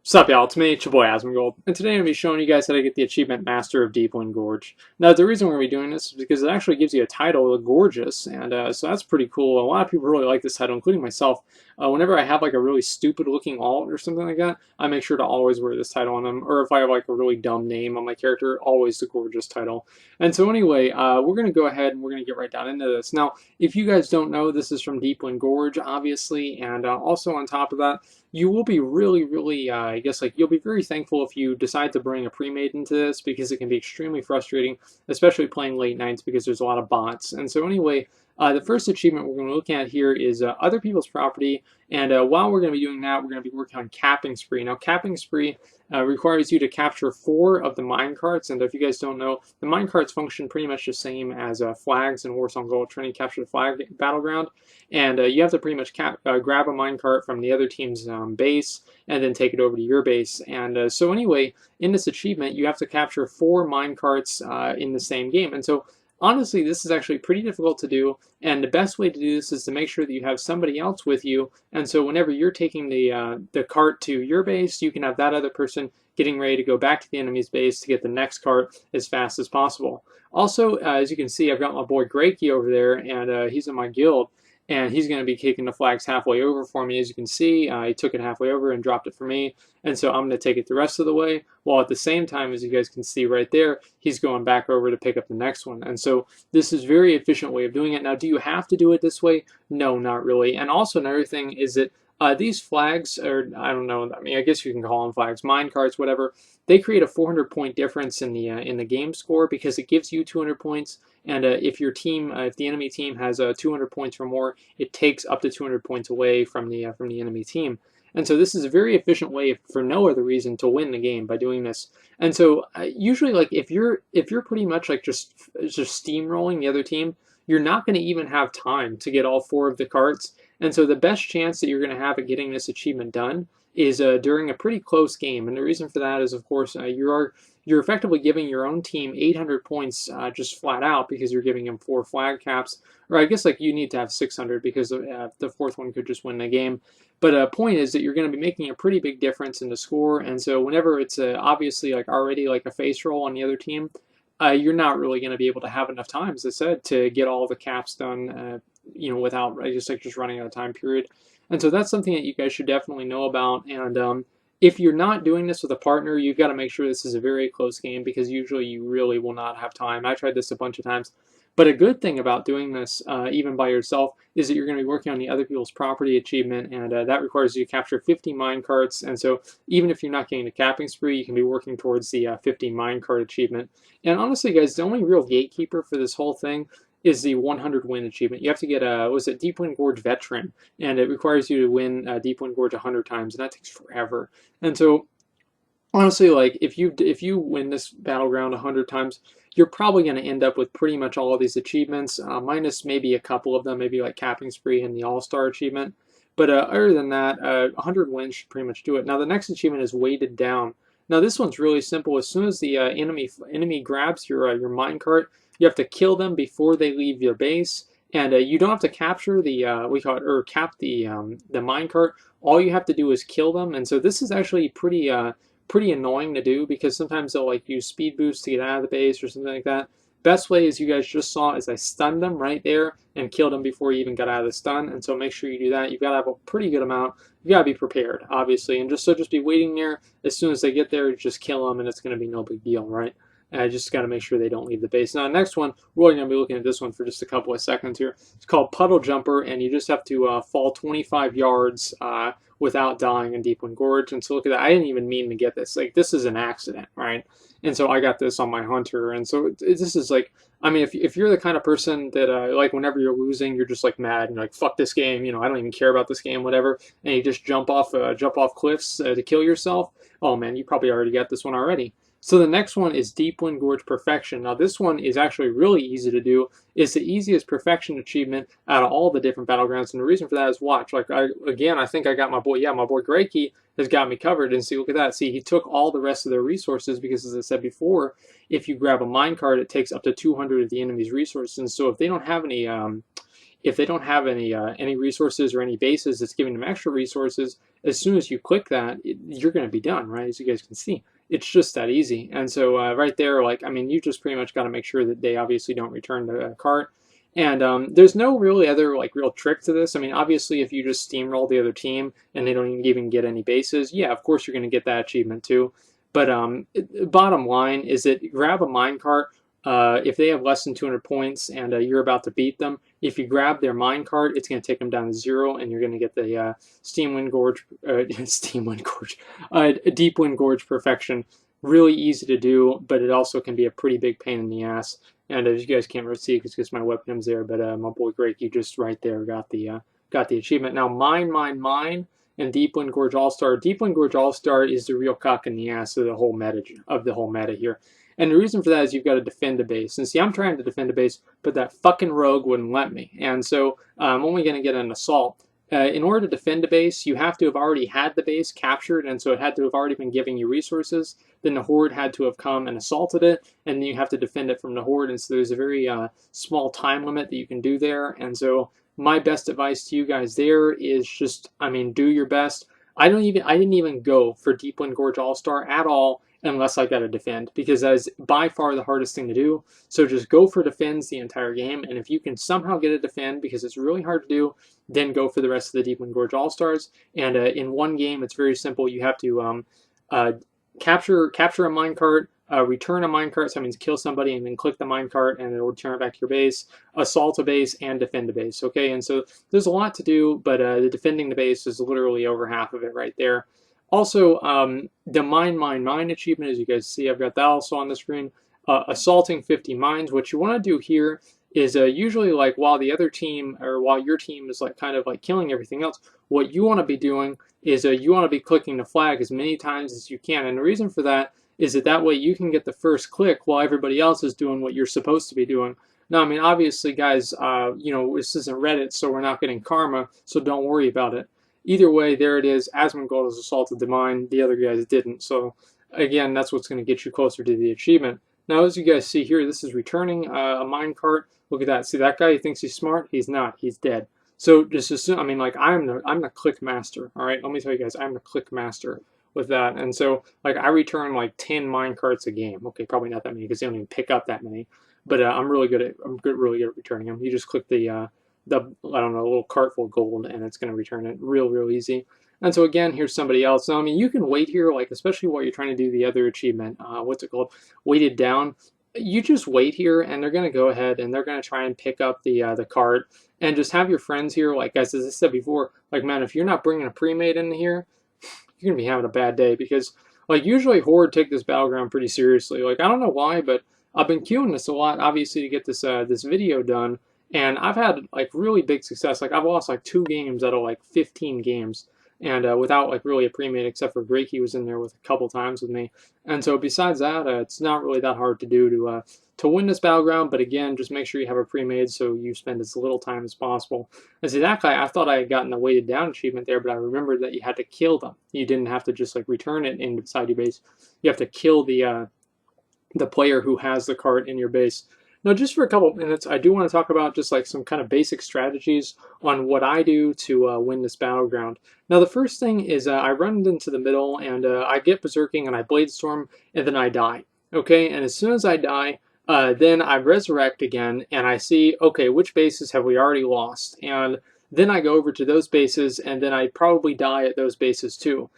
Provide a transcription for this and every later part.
What's up, y'all? It's me, it's your boy Asmongold, and today I'm going to be showing you guys how to get the achievement Master of Deepwind Gorge. Now, the reason we're going to be doing this is because it actually gives you a title, Gorgeous, and so that's pretty cool. A lot of people really like this title, including myself. Whenever I have like a really stupid-looking alt or something like that, I make sure to always wear this title on them, or if I have like a really dumb name on my character, always the Gorgeous title. And so anyway, we're going to go ahead and we're going to get right down into this. Now, if you guys don't know, this is from Deepwind Gorge, obviously, and also on top of that, you will be really, I guess, like, you'll be very thankful if you decide to bring a pre-made into this, because it can be extremely frustrating, especially playing late nights because there's a lot of bots. And so anyway, the first achievement we're going to look at here is other people's property, and while we're going to be doing that, we're going to be working on Capping Spree. Now, Capping Spree requires you to capture 4 of the minecarts, and if you guys don't know, the minecarts function pretty much the same as flags in Warsong Gold, trying to capture the flag battleground, and you have to pretty much grab a minecart from the other team's base and then take it over to your base. And so anyway, in this achievement, you have to capture 4 minecarts in the same game, and so honestly, this is actually pretty difficult to do, and the best way to do this is to make sure that you have somebody else with you, and so whenever you're taking the cart to your base, you can have that other person getting ready to go back to the enemy's base to get the next cart as fast as possible. Also, as you can see, I've got my boy Greaky over there, and he's in my guild, and he's going to be kicking the flags halfway over for me. As you can see, he took it halfway over and dropped it for me, and so I'm going to take it the rest of the way, while at the same time, as you guys can see right there, he's going back over to pick up the next one. And so this is a very efficient way of doing it. Now, do you have to do it this way? No, not really. And also another thing is that these flags, or I don't know, I mean, I guess you can call them flags, mine carts, whatever, they create a 400-point difference in the game score, because it gives you 200 points, and if your team, if the enemy team has 200 points or more, it takes up to 200 points away from the enemy team. And so this is a very efficient way, for no other reason, to win the game by doing this. And so usually, like, if you're pretty much like just steamrolling the other team, you're not going to even have time to get all 4 of the carts. And so the best chance that you're going to have at getting this achievement done is during a pretty close game. And the reason for that is, of course, you're effectively giving your own team 800 points just flat out, because you're giving them 4 flag caps. Or I guess like you need to have 600, because the 4th one could just win the game. But point is that you're going to be making a pretty big difference in the score. And so whenever it's obviously like already like a face roll on the other team, you're not really going to be able to have enough time, as I said, to get all the caps done, without just running out of time period. And so that's something that you guys should definitely know about. And if you're not doing this with a partner, you've got to make sure this is a very close game, because usually you really will not have time. I tried this a bunch of times. But a good thing about doing this, even by yourself, is that you're going to be working on the other people's property achievement, and that requires you to capture 50 minecarts. And so even if you're not getting the Capping Spree, you can be working towards the 50 minecart achievement. And honestly, guys, the only real gatekeeper for this whole thing is the 100 win achievement. You have to get Deepwind Gorge Veteran, and it requires you to win Deepwind Gorge 100 times, and that takes forever. And so honestly, like, if you win this battleground 100 times, you're probably going to end up with pretty much all of these achievements, minus maybe a couple of them, maybe like Capping Spree and the All-Star achievement. But other than that, 100 wins should pretty much do it. Now, the next achievement is Weighted Down. Now, this one's really simple. As soon as the enemy grabs your minecart, you have to kill them before they leave your base. And you don't have to capture cap the minecart. All you have to do is kill them. And so this is actually pretty annoying to do, because sometimes they'll like use speed boosts to get out of the base or something like that. Best way, as you guys just saw, is I stunned them right there and killed them before he even got out of the stun. And so make sure you do that. You've got to have a pretty good amount. You got to be prepared, obviously, and just be waiting there. As soon as they get there, just kill them, and it's going to be no big deal, right? I just got to make sure they don't leave the base. Now, next one, we're only going to be looking at this one for just a couple of seconds here. It's called Puddle Jumper, and you just have to fall 25 yards without dying in Deepwind Gorge. And so look at that. I didn't even mean to get this. Like, this is an accident, right? And so I got this on my hunter. And so this is like, I mean, if you're the kind of person that, like, whenever you're losing, you're just like mad and you're like, fuck this game, I don't even care about this game, whatever, and you just jump off cliffs to kill yourself, oh man, you probably already got this one already. So the next one is Deepwind Gorge Perfection. Now, this one is actually really easy to do. It's the easiest perfection achievement out of all the different battlegrounds, and the reason for that is, watch. Like, I think I got my boy Greaky has got me covered. And see, look at that. See, he took all the rest of their resources, because, as I said before, if you grab a minecart, it takes up to 200 of the enemy's resources. And so if they don't have any if they don't have any resources or any bases that's giving them extra resources, as soon as you click that, you're going to be done, right? As you guys can see, it's just that easy. And so right there, like, I mean, you just pretty much got to make sure that they obviously don't return the cart. And there's no really other like real trick to this. I mean, obviously, if you just steamroll the other team and they don't even get any bases, yeah, of course you're going to get that achievement too. But bottom line is that grab a minecart if they have less than 200 points and you're about to beat them. If you grab their minecart, it's going to take them down to 0, and you're going to get the Steamwind Gorge, Steamwind Gorge, Deepwind Gorge perfection. Really easy to do, but it also can be a pretty big pain in the ass. And as you guys can't really see because my webcam's there, but my boy Greg, you just right there got the achievement. Now mine, and Deepwind Gorge All-Star. Deepwind Gorge All-Star is the real cock in the ass of the whole meta here. And the reason for that is you've got to defend a base. And see, I'm trying to defend a base, but that fucking rogue wouldn't let me. And so I'm only going to get an assault. In order to defend a base, you have to have already had the base captured, and so it had to have already been giving you resources. Then the horde had to have come and assaulted it, and then you have to defend it from the horde. And so there's a very small time limit that you can do there. And so my best advice to you guys there is just, I mean, do your best. I didn't even go for Deepwind Gorge All-Star at all unless I got to defend, because that is by far the hardest thing to do. So just go for defends the entire game, and if you can somehow get a defend, because it's really hard to do, then go for the rest of the Deepwind Gorge All-Stars. And in one game, it's very simple. You have to capture a minecart, return a minecart, so that means kill somebody, and then click the minecart, and it'll return it back to your base, assault a base, and defend a base. Okay, and so there's a lot to do, but the defending the base is literally over half of it right there. Also, the mine achievement, as you guys see, I've got that also on the screen. Assaulting 50 mines. What you want to do here is usually like while the other team, or while your team is like kind of like killing everything else, what you want to be doing is you want to be clicking the flag as many times as you can. And the reason for that is that way you can get the first click while everybody else is doing what you're supposed to be doing. Now, I mean, obviously, guys, you know, this isn't Reddit, so we're not getting karma, so don't worry about it. Either way, there it is. Asmongold has assaulted the mine. The other guys didn't. So, again, that's what's going to get you closer to the achievement. Now, as you guys see here, this is returning a minecart. Look at that. See that guy? He thinks he's smart. He's not. He's dead. So just assume. I mean, like I'm the click master. All right. Let me tell you guys, I'm the click master with that. And so, like, I return like 10 minecarts a game. Okay, probably not that many because they don't even pick up that many. But I'm really good at really good at returning them. You just click the I don't know, little cart full of gold, and it's going to return it real easy. And so again, here's somebody else. Now, I mean, you can wait here, like especially while you're trying to do the other achievement. What's it called? Weighted down. You just wait here, and they're going to go ahead and they're going to try and pick up the cart, and just have your friends here. Like guys, as I said before, like man, if you're not bringing a pre-made in here, you're going to be having a bad day because like usually Horde take this battleground pretty seriously. Like I don't know why, but I've been queuing this a lot, obviously, to get this this video done. And I've had like really big success. Like I've lost like 2 games out of like 15 games, and without like really a pre-made, except for Greg, he was in there with a couple times with me. And so besides that, it's not really that hard to do to win this battleground. But again, just make sure you have a pre-made so you spend as little time as possible. And see that guy, I thought I had gotten the weighted down achievement there, but I remembered that you had to kill them. You didn't have to just like return it inside your base. You have to kill the player who has the cart in your base. Now, just for a couple minutes, I do want to talk about just like some kind of basic strategies on what I do to win this battleground. Now, the first thing is I run into the middle, and I get berserking, and I bladestorm, and then I die. Okay, and as soon as I die, then I resurrect again, and I see, okay, which bases have we already lost? And then I go over to those bases, and then I probably die at those bases too.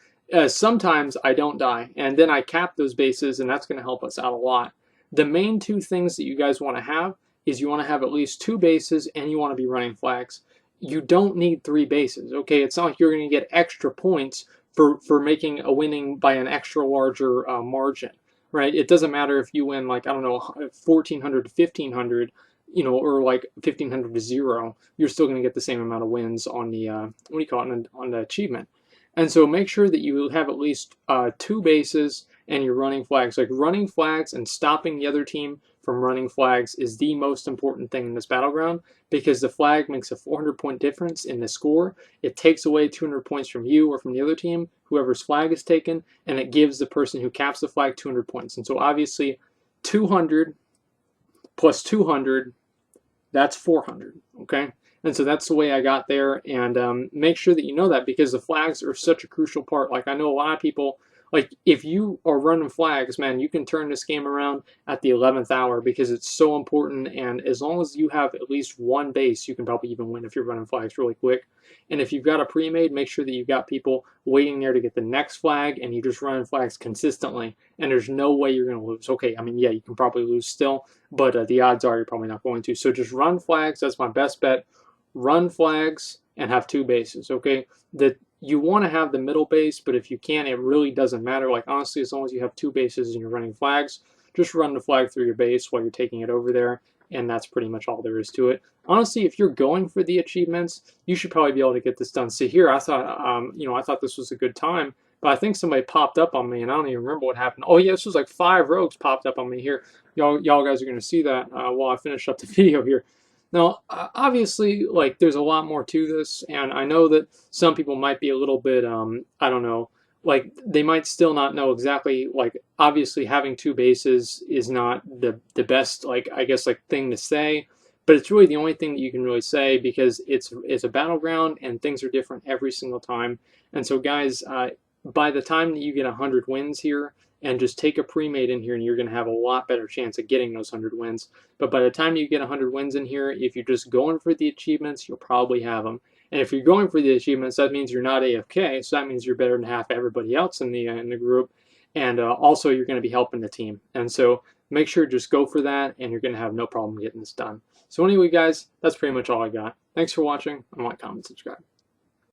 Sometimes I don't die, and then I cap those bases, and that's going to help us out a lot. The main 2 things that you guys want to have is you want to have at least 2 bases, and you want to be running flags. You don't need 3 bases, okay? It's not like you're going to get extra points for making a winning by an extra larger margin, right? It doesn't matter if you win, like, I don't know, 1,400 to 1,500, you know, or like 1,500 to 0. You're still going to get the same amount of wins on the, what do you call it, on the achievement. And so make sure that you have at least 2 bases and you're running flags. Like running flags and stopping the other team from running flags is the most important thing in this battleground, because the flag makes a 400-point difference in the score. It takes away 200 points from you or from the other team, whoever's flag is taken, and it gives the person who caps the flag 200 points. And so obviously 200 plus 200, that's 400, okay? And so that's the way I got there. And make sure that you know that, because the flags are such a crucial part. Like, I know a lot of people, like, if you are running flags, man, you can turn this game around at the 11th hour, because it's so important. And as long as you have at least one base, you can probably even win if you're running flags really quick. And if you've got a pre-made, make sure that you've got people waiting there to get the next flag, and you just run flags consistently, and there's no way you're going to lose. Okay, I mean, yeah, you can probably lose still, but the odds are you're probably not going to. So just run flags. That's my best bet. Run flags and have two bases, okay? That you want to have the middle base, but if you can't, it really doesn't matter. Like, honestly, as long as you have two bases and you're running flags, just run the flag through your base while you're taking it over there, and that's pretty much all there is to it. Honestly, if you're going for the achievements, you should probably be able to get this done. See here, I thought, I thought this was a good time, but I think somebody popped up on me, and I don't even remember what happened. Oh yeah, this was like 5 rogues popped up on me here. Y'all guys are gonna see that while I finish up the video here. Now, obviously, like, there's a lot more to this, and I know that some people might be a little bit, I don't know, like, they might still not know exactly, like, obviously having two bases is not the best, like, I guess, like, thing to say, but it's really the only thing that you can really say, because it's a battleground, and things are different every single time. And so, guys, by the time that you get 100 wins here, and just take a pre-made in here, and you're going to have a lot better chance of getting those 100 wins. But by the time you get 100 wins in here, if you're just going for the achievements, you'll probably have them. And if you're going for the achievements, that means you're not AFK, so that means you're better than half everybody else in the group. And also, you're going to be helping the team. And so make sure to just go for that, and you're going to have no problem getting this done. So anyway, guys, that's pretty much all I got. Thanks for watching, and like, comment, subscribe.